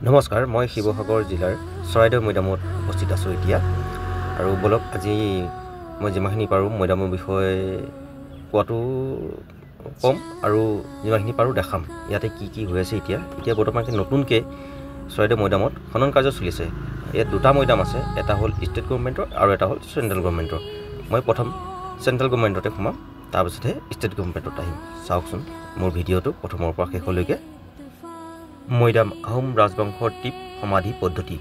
নমস্কাৰ, মই শিৱসাগৰ জিলাৰ চৰাইদেউ মৈদামত উপস্থিত আছোঁ এতিয়া। আৰু বলক আজি মই যিমানখিনি পাৰোঁ মৈদামৰ বিষয়ে কোৱাটো কম আৰু যিমানখিনি পাৰোঁ দেখাম। ইয়াতে কি কি হৈ আছে এতিয়া বৰ্তমানকৈ নতুনকৈ চৰাইদেউ মৈদামত খনন কাৰ্য চলিছে। ইয়াত দুটা মৈদাম আছে, এটা হ'ল ষ্টেট গভৰ্ণমেণ্টৰ আৰু এটা হ'ল চেণ্ট্ৰেল গভৰ্ণমেণ্টৰ। মই প্ৰথম চেণ্ট্ৰেল গভৰ্ণমেণ্টতে সোমাম, তাৰপিছতহে ষ্টেট গভৰ্ণমেণ্টত আহিম। চাওকচোন মোৰ ভিডিঅ'টো প্ৰথমৰ পৰা শেষলৈকে। মৈদাম আহোম ৰাজবংশৰ টিপ সমাধি পদ্ধতি,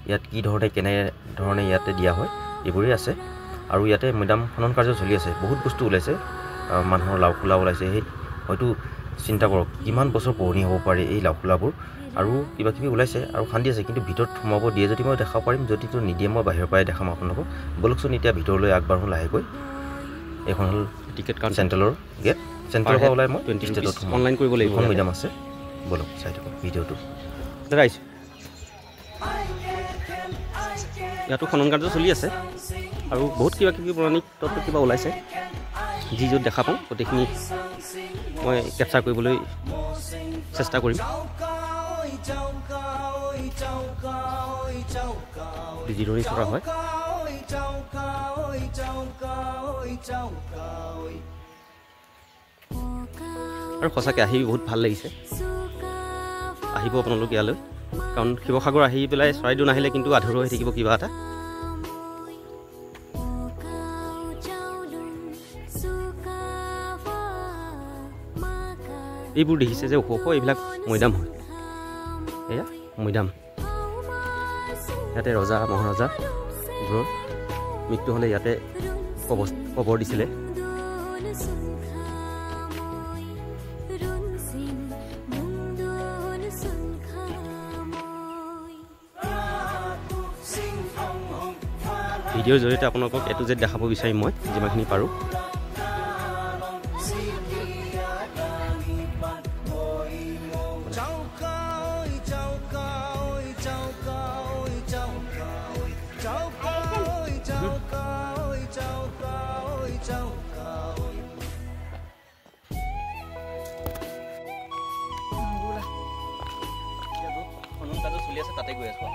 ইয়াত কি কেনেধৰণে ইয়াতে দিয়া হয় এইবোৰেই আছে। আৰু ইয়াতে মৈদাম খনন কাৰ্য চলি আছে, বহুত বস্তু ওলাইছে, মানুহৰ লাওখোলা ওলাইছে। সেই হয়তো চিন্তা কৰক কিমান বছৰ পুৰণি হ'ব পাৰে এই লাওখোলাবোৰ, আৰু কিবা কিবি ওলাইছে আৰু খান্দি আছে। কিন্তু ভিতৰত সোমাব দিয়ে যদি মই দেখাব পাৰিম, যদিতো নিদিয়ে মই বাহিৰৰ পৰাই দেখাম আপোনালোকক। বলকচোন এতিয়া ভিতৰলৈ আগবাঢ়োঁ লাহেকৈ। এইখন হ'ল টিকেট কাউণ্টাৰ, চেণ্ট্ৰেলৰ গেট। চেণ্ট্ৰেলৰ পৰা ওলাই মই ষ্টেটত অনলাইন কৰিব লাগিব। এখন মৈদাম আছে, বলক চাই থাকক ভিডিঅ'টো। দাদা আহিছোঁ, ইয়াতো খনন কাৰ্য চলি আছে আৰু বহুত কিবা কিবি পৌৰাণিক তত্ত্ব কিবা ওলাইছে। যি য'ত দেখা পাওঁ গোটেইখিনি মই কেপচাৰ কৰিবলৈ চেষ্টা কৰিম। জিৰণি চৰা হয়। আৰু সঁচাকৈ আহি বহুত ভাল লাগিছে। আহিব আপোনালোক ইয়ালৈ, কাৰণ শিৱসাগৰ আহি পেলাই চৰাইদেউ নাহিলে কিন্তু আধৰুৱা হৈ থাকিব কিবা এটা। এইবোৰ দেখিছে যে ওখ ওখ, এইবিলাক মৈদাম হয়। এয়া মৈদাম, ইয়াতে ৰজা মহাৰজাবোৰৰ মৃত্যু হ'লে ইয়াতে কবৰ দিছিলে। ভিডিঅ'ৰ জৰিয়তে আপোনালোকক এটো যে দেখাব বিচাৰিম মই যিমানখিনি পাৰোঁ। খনন কাৰ্য চলি আছে, তাতে গৈ আছোঁ।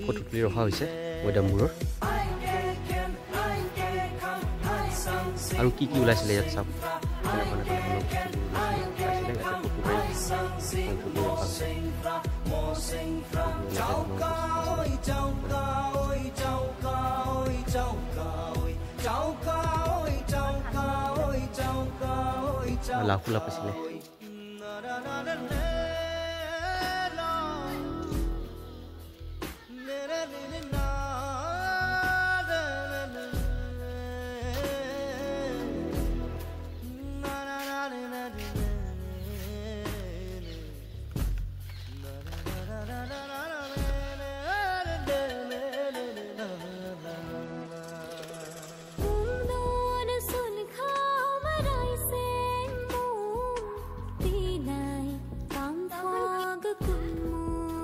ফটো ৰখা হৈছে মৈদামবোৰৰ। আৰু কি কি ওলাইছিলে ইয়াত চাওক। লাওখোলা পাইছিলে।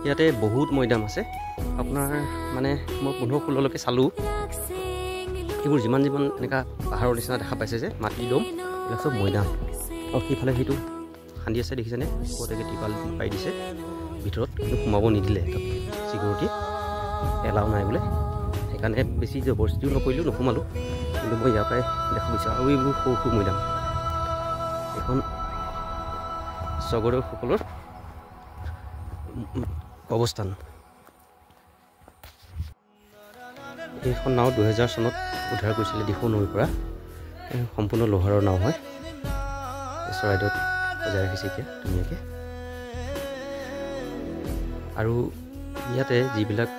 ইয়াতে বহুত মৈদাম আছে আপোনাৰ, মানে মই 15-16লৈকে চালোঁ। এইবোৰ যিমান এনেকুৱা পাহাৰৰ নিচিনা দেখা পাইছে যে মাটি দম, এইবিলাক চব মৈদাম। আৰু সেইফালে সেইটো খান্দি আছে দেখিছেনে, ওপৰতে টিপাল পাই দিছে ভিতৰত, কিন্তু সোমাব নিদিলে। তাত চিকিউৰিটি এলাও নাই বোলে, সেইকাৰণে বেছি জবৰদস্তিও নকৰিলোঁ, নোসোমালোঁ। কিন্তু মই ইয়াৰ পৰাই দেখা বিচাৰোঁ। আৰু এইবোৰ সৰু সৰু মৈদাম। এখন স্বৰ্গদেউসকলৰ অৱস্থান। এইখন নাও 2000 চনত উদ্ধাৰ কৰিছিলে দিখৌ নৈৰ পৰা। সম্পূৰ্ণ লোহাৰৰ নাও হয়। চৰাইদেউত সজাই ৰাখিছে এতিয়া ধুনীয়াকৈ। আৰু ইয়াতে যিবিলাক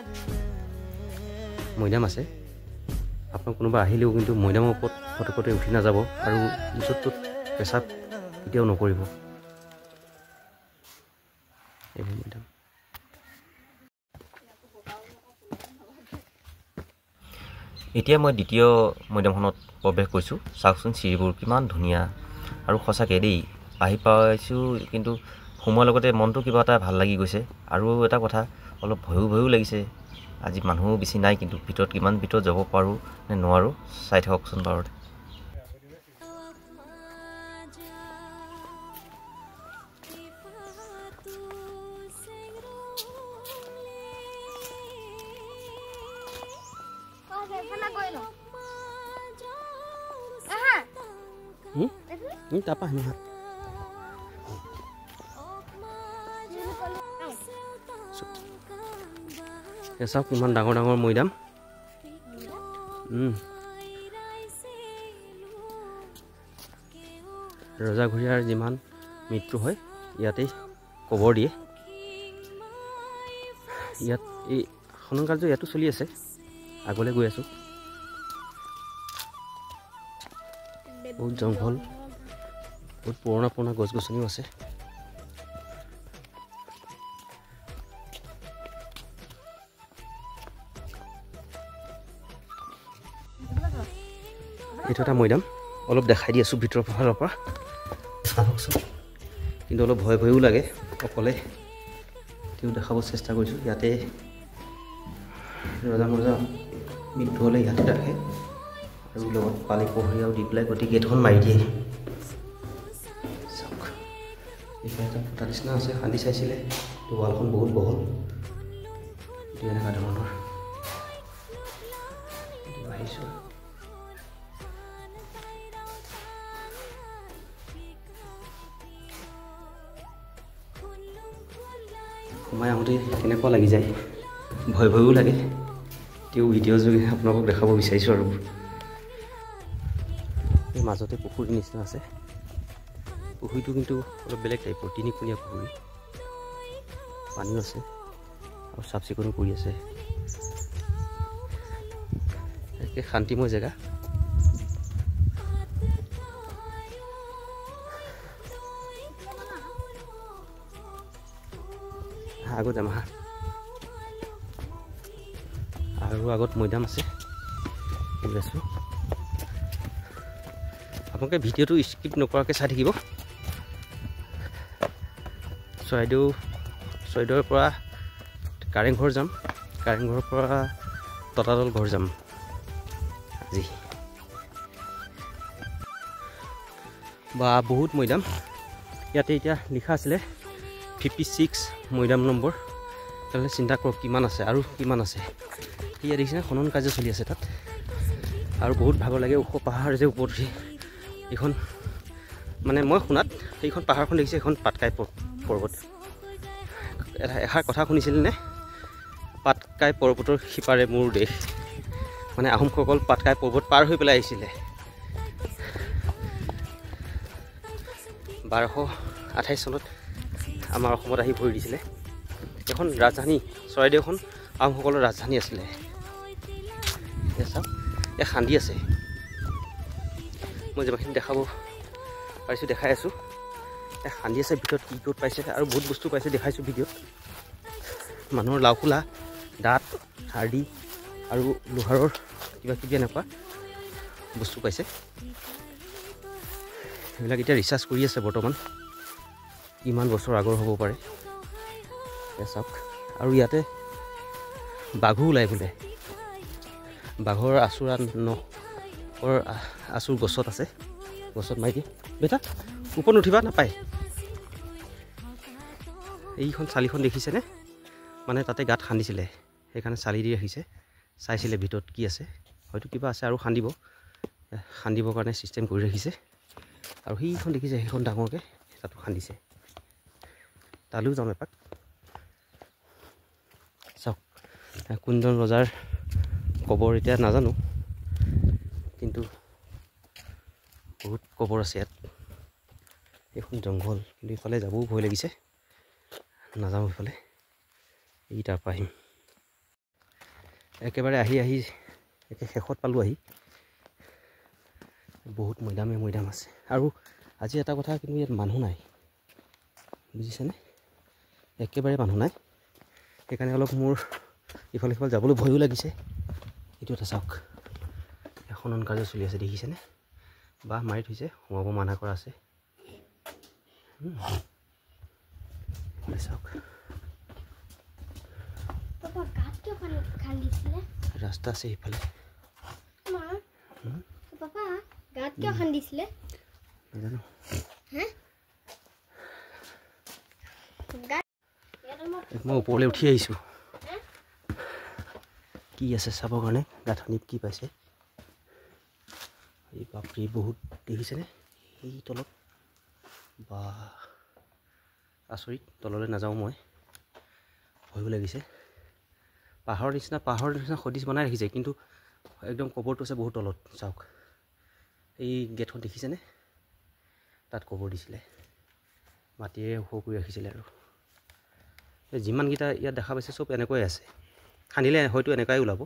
মৈদাম আছে, আপোনাক কোনোবা আহিলেও কিন্তু মৈদামৰ ওপৰত ফটকতে উঠি নাযাব আৰু য'ত ত'ত পেচাব কেতিয়াও নকৰিব। এইবোৰ মৈদাম। এতিয়া মই দ্বিতীয় মৈদামখনত প্ৰৱেশ কৰিছোঁ। চাওকচোন চিৰিবোৰ কিমান ধুনীয়া আৰু সঁচাকৈ দেই আহি পাইছোঁ, কিন্তু সোমোৱাৰ লগতে মনটো কিবা এটা ভাল লাগি গৈছে। আৰু এটা কথা অলপ ভয়ো লাগিছে। আজি মানুহো বেছি নাই, কিন্তু ভিতৰত কিমান ভিতৰত যাব পাৰোঁ নে নোৱাৰোঁ চাই থাককচোন বাৰু। তাৰপৰা আহিম হা। চাওক কিমান ডাঙৰ ডাঙৰ মৈদাম। ৰজাঘৰীয়াৰ যিমান মৃত্যু হয় ইয়াতেই কবৰ দিয়ে। ইয়াত এই খনন কাৰ্য ইয়াতো চলি আছে। আগলৈ গৈ আছোঁ। বহুত জংঘল, বহুত পুৰণা গছ গছনিও আছে। এইটো এটা মৈদাম, অলপ দেখাই দি আছোঁ ভিতৰৰ ফালৰ পৰা চাওকচোন। কিন্তু অলপ ভয়ো লাগে অকলে, তেওঁ দেখাব চেষ্টা কৰিছোঁ। ইয়াতে ৰজা মজা মৃত্যু হ'লে ইয়াতে ৰাখে, আৰু লগত পানী পহৰীয়াও দি পেলাই গতিকে গেটখন মাৰি দিয়ে। চাওক এইফালে এটা ফুটা নিচিনা আছে, খান্দি চাইছিলে। ৱালখন বহুত বহল, এনেকুৱা ধৰণৰ। আহিছোঁ সোমাই আহোঁতে কেনেকুৱা লাগি যায়, ভয়ো লাগে। তেওঁ ভিডিঅ' যোগে আপোনালোকক দেখাব বিচাৰিছোঁ। আৰু এই মাজতে পুখুৰীৰ নিচিনা আছে। পুখুৰীটো কিন্তু অলপ বেলেগ টাইপৰ, তিনিকুণীয়া পুখুৰী। পানীও আছে আৰু চাফ চিকুণো কৰি আছে। একে শান্তিময় জেগা। আগত যাম হা। আৰু আগত মৈদাম আছে, গৈ আছোঁ। আপোনালোকে ভিডিঅ'টো স্কিপ নকৰাকৈ চাই থাকিব। চৰাইদেউৰ পৰা কাৰেংঘৰ যাম, কাৰেংঘৰৰ পৰা ততাতল ঘৰ যাম আজি। বা বহুত মৈদাম ইয়াতে এতিয়া লিখা আছিলে 56 মৈদাম নম্বৰ। তেনেহ'লে চিন্তা কৰক কিমান আছে আৰু কিমান আছে। ইয়াত দেখিছেনে খনন কাৰ্য চলি আছে তাত। আৰু বহুত ভাগৰ লাগে, ওখ পাহাৰ যে ওপৰত উঠি। এইখন মানে মই শুনাত সেইখন পাহাৰখন দেখিছে, এখন পাটকাই পৰ্বত। এষাৰ কথা শুনিছিল নে, পাটকাই পৰ্বতৰ সিপাৰে মোৰ দেশ। মানে আহোমসকল পাটকাই পৰ্বত পাৰ হৈ পেলাই আহিছিলে। 1228 চনত আমাৰ অসমত আহি ভৰি দিছিলে। এখন ৰাজধানী, চৰাইদেউখন আহোমসকলৰ ৰাজধানী আছিলে। এতিয়া চাওক ইয়াত খান্দি আছে। মই যিমানখিনি দেখাব পাৰিছোঁ দেখাই আছোঁ। ইয়াত খান্দি আছে, ভিতৰত কি ক'ত পাইছে আৰু বহুত বস্তু পাইছে দেখাইছোঁ ভিডিঅ'ত। মানুহৰ লাওখোলা, দাঁত, হাৰ্ডি আৰু লোহাৰৰ কিবা কিবি এনেকুৱা বস্তু পাইছে। সেইবিলাক এতিয়া ৰিচাৰ্চ কৰি আছে বৰ্তমান, কিমান বছৰ আগৰ হ'ব পাৰে। চাওক আৰু ইয়াতে বাঘো ওলাই বোলে। বাঘৰ আচুৰা নখৰ আচুৰ গছত আছে, গছত মাৰি দিয়ে। বেটা ওপৰত নুঠিবা, নাপায়। এইখন চালিখন দেখিছেনে, মানে তাতে গাঁত খান্দিছিলে, সেইকাৰণে চালি দি ৰাখিছে। চাইছিলে ভিতৰত কি আছে, হয়তো কিবা আছে আৰু খান্দিবৰ কাৰণে ছিষ্টেম কৰি ৰাখিছে। আৰু সেইখন দেখিছে, সেইখন ডাঙৰকৈ তাতো খান্দিছে। তালৈও যাম এপাক। চাওক কোনজন ৰজাৰ কবৰ এতিয়া নাজানো, কিন্তু বহুত কবৰ আছে ইয়াত। এইখন জংঘল, কিন্তু ইফালে যাবও ভয় লাগিছে, নাযাওঁ ইফালে। এই তাৰ পৰা আহিম। একেবাৰে আহি একে শেষত পালোঁ আহি। বহুত মৈদাম আছে। আৰু আজি এটা কথা, কিন্তু ইয়াত মানুহ নাই, বুজিছেনে? একেবাৰে মানুহ নাই, সেইকাৰণে অলপ মোৰ ইফালে সিফালে যাবলৈ ভয়ো লাগিছে। এইটো এটা চাওক, খনন কাৰ্য চলি আছে দেখিছেনে? বাঁহ মাৰি থৈছে, সোমাব মানা কৰা আছে। চাওক ৰাস্তা আছে সেইফালে। নাজানো, মই ওপৰলৈ উঠি আহিছোঁ কি আছে চাবৰ কাৰণে। গাঁথনিত কি পাইছে এই বাপৰি বহুত দেখিছেনে? এই তলত বা আচৰিত। তললৈ নাযাওঁ মই, ভয়ো লাগিছে। পাহাৰৰ নিচিনা সদৃশ বনাই ৰাখিছে, কিন্তু একদম কবৰটো আছে বহুত তলত। চাওক এই গেটখন দেখিছেনে? তাত কবৰ দিছিলে, মাটিৰে ওখ কৰি ৰাখিছিলে। আৰু যিমানকেইটা ইয়াত দেখা পাইছে চব এনেকুৱাই আছে, খান্দিলে হয়তো এনেকুৱাই ওলাব।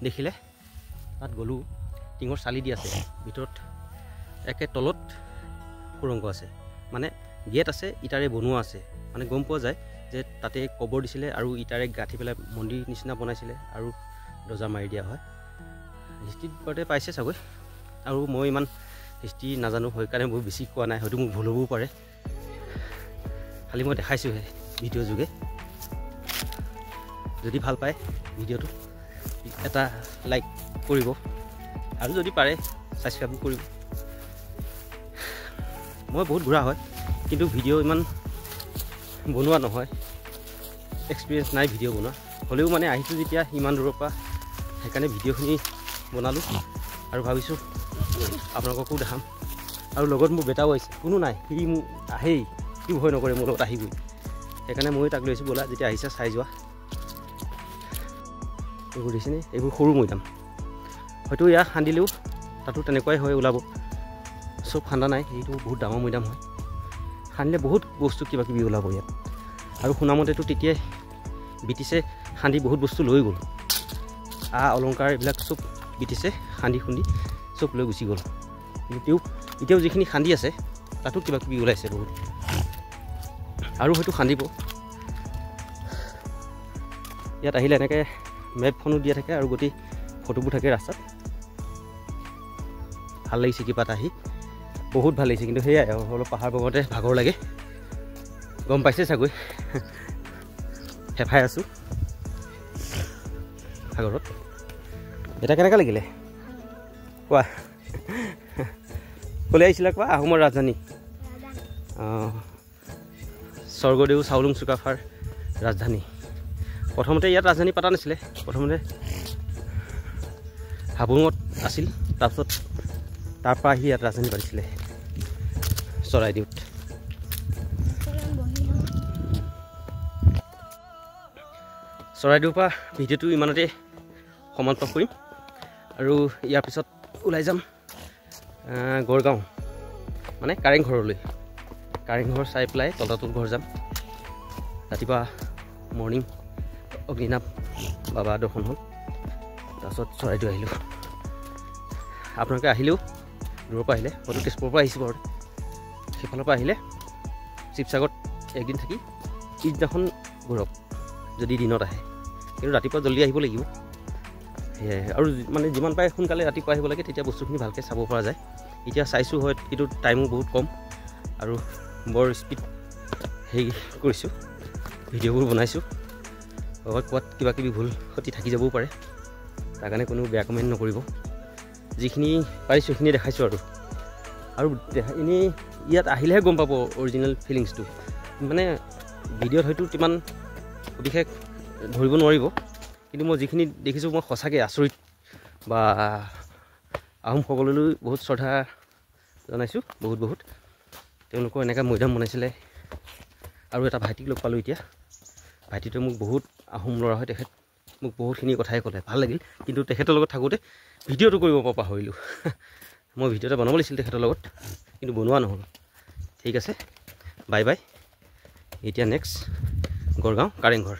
দেখিলে তাত গ'লোঁ, টিঙৰ চালি দি আছে, ভিতৰত একে তলত সুৰংগ আছে, মানে গেট আছে, ইটাৰে বনোৱা আছে। মানে গম পোৱা যায় যে তাতে কবৰ দিছিলে আৰু ইটাৰে গাঁঠি পেলাই মন্দিৰ নিচিনা বনাইছিলে আৰু দৰ্জা মাৰি দিয়া হয়। হিষ্ট্ৰীত বাৰতে পাইছে চাগৈ, আৰু মই ইমান হিষ্ট্ৰী নাজানো, সেইকাৰণে মই বেছি কোৱা নাই, হয়তো মোক ভুল হ'বও পাৰে। খালি মই দেখাইছোঁহে ভিডিঅ' যোগে। যদি ভাল পায় ভিডিঅ'টো এটা লাইক কৰিব, আৰু যদি পাৰে ছাবস্ক্ৰাইবো কৰিব। মই বহুত ঘূৰা হয়, কিন্তু ভিডিঅ' ইমান বনোৱা নহয়, এক্সপিৰিয়েঞ্চ নাই ভিডিঅ' বনোৱা। হ'লেও মানে আহিছোঁ যেতিয়া ইমান দূৰৰ পৰা, সেইকাৰণে ভিডিঅ'খিনি বনালোঁ আৰু ভাবিছোঁ আপোনালোককো দেখাম। আৰু লগত মোৰ বেটাও আহিছে, কোনো নাই, সি মোক আহেই, সি ভয় নকৰে মোৰ লগত আহিবই। সেইকাৰণে ময়ো তাক লৈছোঁ, ব'লা যেতিয়া আহিছে চাই যোৱা। এইবোৰ দেখিছেনে? এইবোৰ সৰু মৈদাম, হয়তো ইয়াত খান্দিলেও তাতো তেনেকুৱাই হয়, ওলাব। চব খান্দা নাই, এইটো বহুত ডাঙৰ মৈদাম হয়, খান্দিলে বহুত বস্তু কিবা কিবি ওলাব ইয়াত। আৰু শুনামতেতো তেতিয়াই ব্ৰিটিছে খান্দি বহুত বস্তু লৈ গ'ল, অলংকাৰ এইবিলাক চব ব্ৰিটিছে খান্দি খুন্দি চব লৈ গুচি গ'ল। কিন্তু এতিয়াও যিখিনি খান্দি আছে তাতো কিবা কিবি ওলাইছে বহুত, আৰু হয়তো খান্দিব। ইয়াত আহিলে এনেকৈ মেপখনো দিয়া থাকে আৰু গোটেই ফটোবোৰ থাকে ৰাস্তাত। ভাল লাগিছে কিবা এটা আহি, বহুত ভাল লাগিছে। কিন্তু সেয়াই অলপ পাহাৰ বগাওঁতে ভাগৰ লাগে, গম পাইছে চাগৈ। হেফাই আছোঁ সাগৰত। এটা কেনেকৈ লাগিলে কোৱা? ক'লৈ আহিছিলা কোৱা? আহোমৰ ৰাজধানী, স্বৰ্গদেউ চাওলুং চুকাফাৰ ৰাজধানী। প্ৰথমতে ইয়াত ৰাজধানী পতা নাছিলে, প্ৰথমতে হাবুঙত আছিল, তাৰপিছত তাৰপৰা আহি ইয়াত ৰাজধানী পাতিছিলে চৰাইদেউত। চৰাইদেউৰ পৰা ভিডিঅ'টো ইমানতে সমাপ্ত কৰিম, আৰু ইয়াৰ পিছত ওলাই যাম গড়গাঁও, মানে কাৰেংঘৰলৈ। কাৰেংঘৰ চাই পেলাই তলাতল ঘৰ যাম। ৰাতিপুৱা মৰ্ণিং অগ্নিনাভ বাবা দৰ্শন হ'ল, তাৰপিছত চৰাইদেউ আহিলোঁ। আপোনালোকে আহিলেও দূৰৰ পৰা আহিলে, হয়তো তেজপুৰৰ পৰা আহিছোঁ বাৰু, সেইফালৰ পৰা আহিলে শিৱসাগৰত একদিন থাকি পিছদিনাখন ঘূৰক যদি দিনত আহে, কিন্তু ৰাতিপুৱা জল্দি আহিব লাগিব। সেয়াই, আৰু মানে যিমান পাৰে সোনকালে ৰাতিপুৱা আহিব লাগে, তেতিয়া বস্তুখিনি ভালকৈ চাব পৰা যায়। এতিয়া চাইছোঁ হয়, কিন্তু টাইমো বহুত কম আৰু বৰ স্পীড হেৰি কৰিছোঁ, ভিডিঅ'বোৰ বনাইছোঁ। ক'ৰবাত কিবা কিবি ভুল ক্ষতি থাকি যাবও পাৰে, তাৰ কাৰণে কোনো বেয়া কমেণ্ট নকৰিব। যিখিনি পাৰিছোঁ সেইখিনি দেখাইছোঁ। আৰু এনেই ইয়াত আহিলেহে গম পাব অৰিজিনেল ফিলিংছটো, মানে ভিডিঅ'ত হয়তো ইমান বিশেষ ধৰিব নোৱাৰিব, কিন্তু মই যিখিনি দেখিছোঁ মই সঁচাকৈ আচৰিত। বা আহোমসকললৈ বহুত শ্ৰদ্ধা জনাইছোঁ, বহুত। তেওঁলোকৰ এনেকৈ মৈদাম বনাইছিলে। আৰু এটা ভাইটিক লগ পালোঁ এতিয়া, ভাইটিটোৱে মোক বহুত, আহোম ল'ৰা হয় তেখেত, মোক বহুতখিনি কথাই ক'লে, ভাল লাগিল। কিন্তু তেখেতৰ লগত থাকোঁতে ভিডিঅ'টো কৰিব পৰা পাহৰিলোঁ। মই ভিডিঅ' এটা বনাব লাগিছিল তেখেতৰ লগত, কিন্তু বনোৱা নহ'ল। ঠিক আছে, বাই বাই। এতিয়া নেক্সট গড়গাঁও কাৰেংঘৰ।